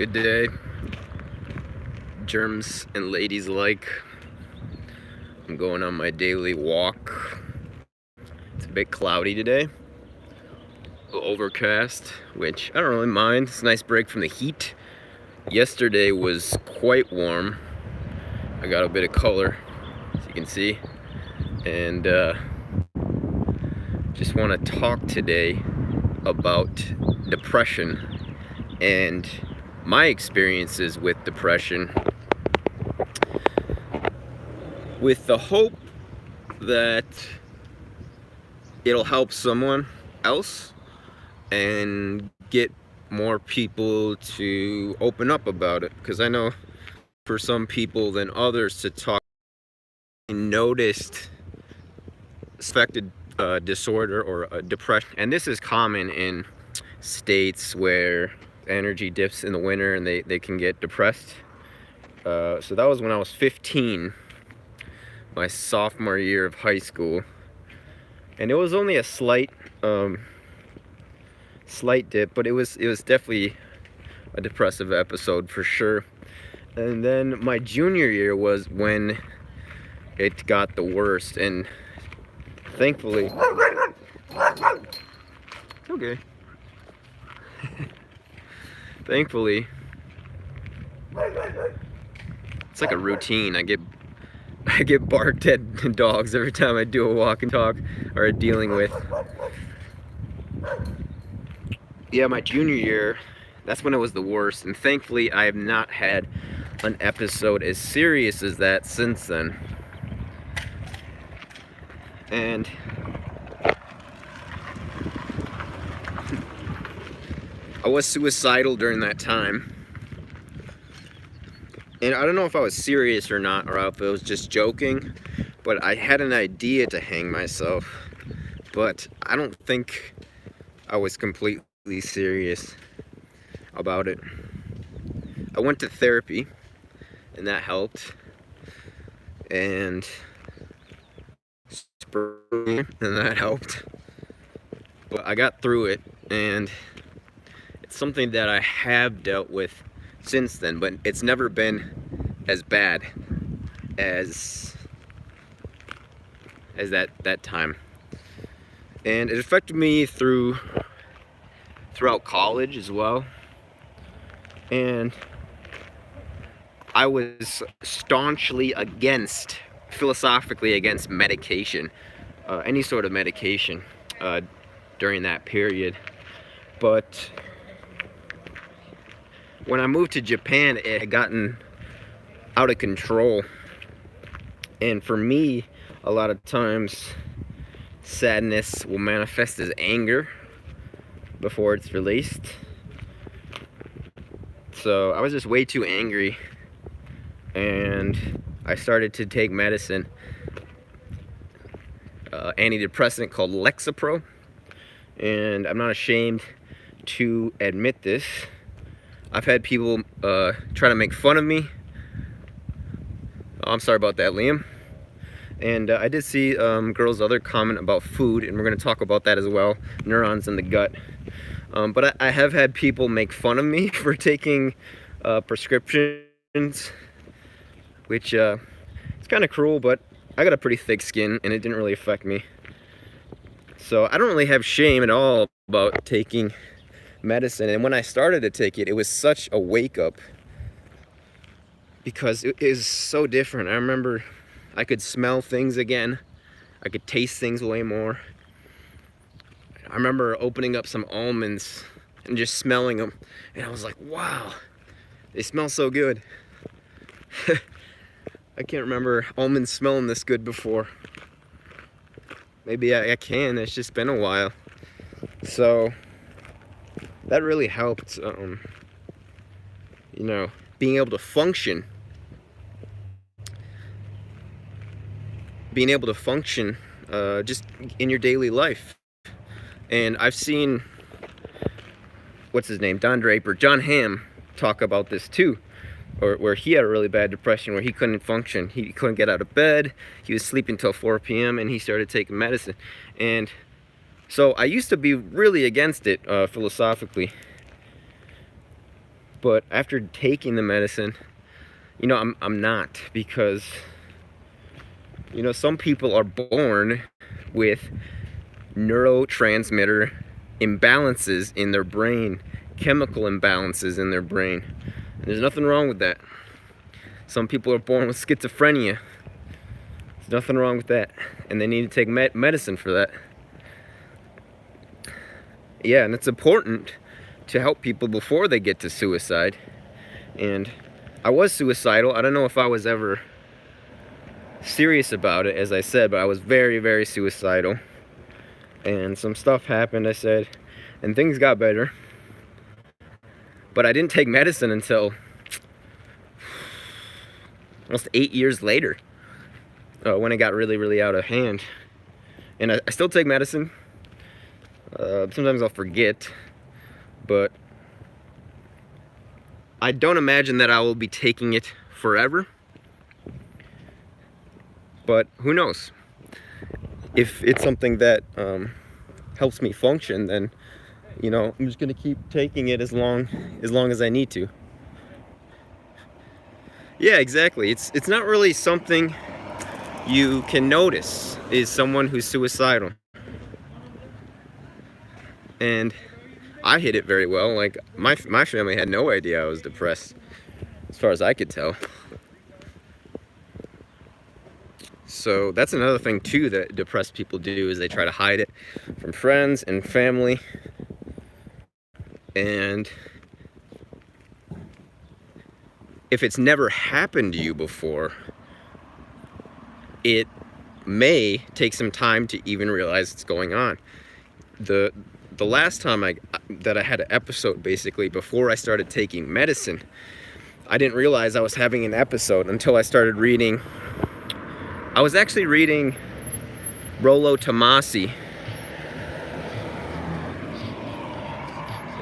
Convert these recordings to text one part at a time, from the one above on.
Good day, germs and ladies alike. I'm going on my daily walk. It's a bit cloudy today, a little overcast, which I don't really mind. It's a nice break from the heat. Yesterday was quite warm. I got a bit of color, as you can see, and just want to talk today about depression and my experiences with depression, with the hope that it'll help someone else and get more people to open up about it. Because I know for some people than others to talk, noticed suspected disorder or depression, and this is common in states where energy dips in the winter and they can get depressed. So that was when I was 15, my sophomore year of high school, and it was only a slight dip, but it was definitely a depressive episode for sure. And then my junior year was when it got the worst, and thankfully, okay. Thankfully, it's like a routine. I get barked at dogs every time I do a walk and talk or a dealing with. Yeah, my junior year, that's when it was the worst, and thankfully I have not had an episode as serious as that since then. And I was suicidal during that time. And I don't know if I was serious or not, or if it was just joking, but I had an idea to hang myself. But I don't think I was completely serious about it. I went to therapy, and that helped. And that helped. But I got through it, and it's something that I have dealt with since then, but it's never been as bad as that time. And it affected me throughout college as well. And I was staunchly philosophically against medication, any sort of medication, during that period. But when I moved to Japan, it had gotten out of control. And for me, a lot of times, sadness will manifest as anger before it's released. So I was just way too angry, and I started to take medicine, antidepressant called Lexapro. And I'm not ashamed to admit this. I've had people try to make fun of me. Oh, I'm sorry about that, Liam. And I did see girls' other comment about food, and we're going to talk about that as well, neurons in the gut. But I have had people make fun of me for taking prescriptions, which it's kind of cruel, but I got a pretty thick skin, and it didn't really affect me. So I don't really have shame at all about taking medicine. And when I started to take it, it was such a wake-up, because it is so different. I remember I could smell things again. I could taste things way more. I remember opening up some almonds and just smelling them, and I was like, wow, they smell so good. I can't remember almonds smelling this good before. Maybe I can, it's just been a while. So that really helped, being able to function. Just in your daily life. And I've seen, what's his name, John Hamm, talk about this too, or where he had a really bad depression, where he couldn't function. He couldn't get out of bed. He was sleeping till 4 p.m. and he started taking medicine. And so I used to be really against it philosophically. But after taking the medicine, you know, I'm not, because, you know, some people are born with neurotransmitter imbalances in their brain, chemical imbalances in their brain. And there's nothing wrong with that. Some people are born with schizophrenia. There's nothing wrong with that. And they need to take medicine for that. Yeah, and it's important to help people before they get to suicide. And I was suicidal. I don't know if I was ever serious about it, as I said, but I was very, very suicidal. And some stuff happened, I said, and things got better. But I didn't take medicine until almost 8 years later, when it got really, really out of hand. And I still take medicine. Sometimes I'll forget, but I don't imagine that I will be taking it forever. But who knows? If it's something that helps me function, then, you know, I'm just gonna keep taking it as long as I need to. Yeah, exactly. It's not really something you can notice is someone who's suicidal. And I hid it very well. Like, my family had no idea I was depressed, as far as I could tell. So that's another thing too that depressed people do, is they try to hide it from friends and family. And if it's never happened to you before, it may take some time to even realize it's going on. The last time that I had an episode, basically before I started taking medicine, I didn't realize I was having an episode until I started reading. I was actually reading Rollo Tomasi.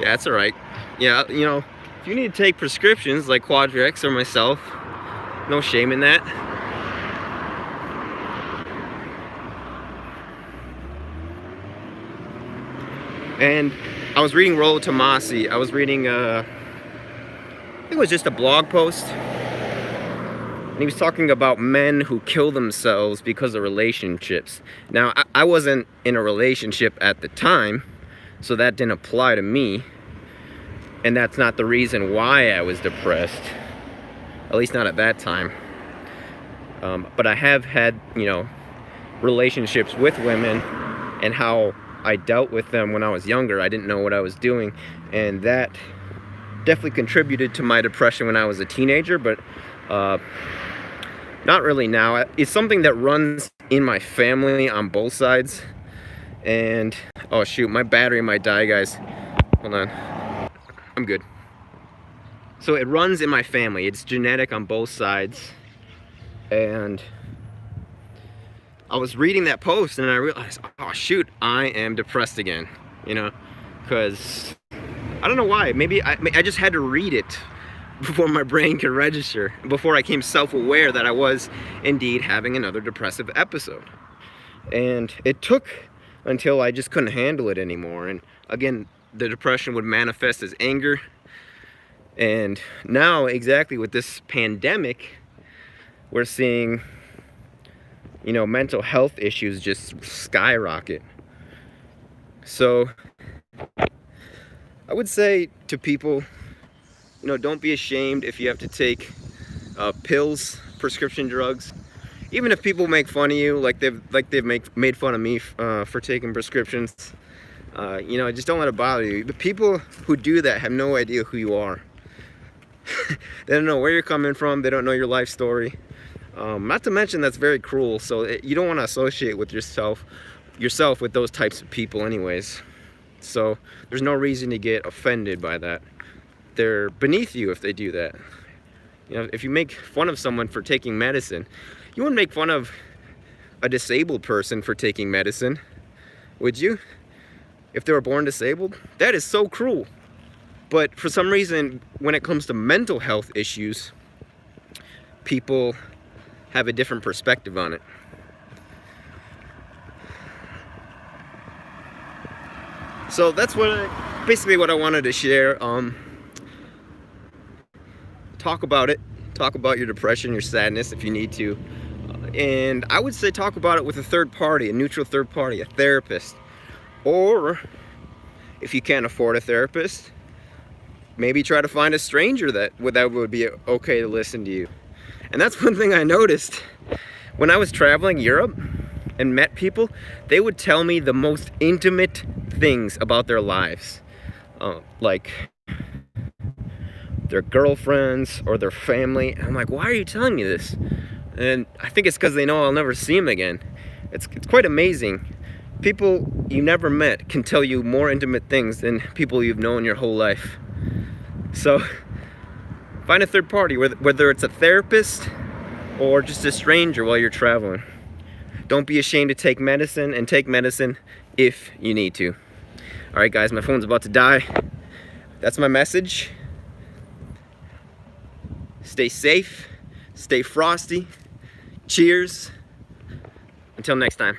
Yeah, that's all right. Yeah, you know, if you need to take prescriptions like Quadrex or myself, no shame in that. And I was reading Rollo Tomasi. I was reading, I think it was just a blog post. And he was talking about men who kill themselves because of relationships. Now, I wasn't in a relationship at the time, so that didn't apply to me. And that's not the reason why I was depressed. At least not at that time. But I have had, you know, relationships with women, and how I dealt with them when I was younger. I didn't know what I was doing, and that definitely contributed to my depression when I was a teenager, but not really now. It's something that runs in my family on both sides. And oh shoot, my battery might die, guys. Hold on. I'm good. So it runs in my family. It's genetic on both sides. And I was reading that post and I realized, oh shoot, I am depressed again. You know, because I don't know why. Maybe I just had to read it before my brain could register, before I became self-aware that I was indeed having another depressive episode. And it took until I just couldn't handle it anymore. And again, the depression would manifest as anger. And now, exactly with this pandemic, we're seeing, you know, mental health issues just skyrocket. So I would say to people, you know, don't be ashamed if you have to take pills, prescription drugs. Even if people make fun of you, like they've made fun of me for taking prescriptions, you know, just don't let it bother you. The people who do that have no idea who you are. They don't know where you're coming from. They don't know your life story. Not to mention that's very cruel. So you don't want to associate with yourself with those types of people, anyways. So there's no reason to get offended by that. They're beneath you if they do that. You know, if you make fun of someone for taking medicine, you wouldn't make fun of a disabled person for taking medicine, would you? If they were born disabled? That is so cruel. But for some reason, when it comes to mental health issues, people have a different perspective on it. So that's basically what I wanted to share. talk about it. Talk about your depression, your sadness if you need to. And I would say talk about it with a third party, a neutral third party, a therapist. Or if you can't afford a therapist, maybe try to find a stranger that would be okay to listen to you. And that's one thing I noticed. When I was traveling Europe and met people, they would tell me the most intimate things about their lives. Like their girlfriends or their family. And I'm like, why are you telling me this? And I think it's because they know I'll never see them again. It's quite amazing. People you never met can tell you more intimate things than people you've known your whole life. So find a third party, whether it's a therapist or just a stranger while you're traveling. Don't be ashamed to take medicine, and take medicine if you need to. All right, guys, my phone's about to die. That's my message. Stay safe, stay frosty. Cheers. Until next time.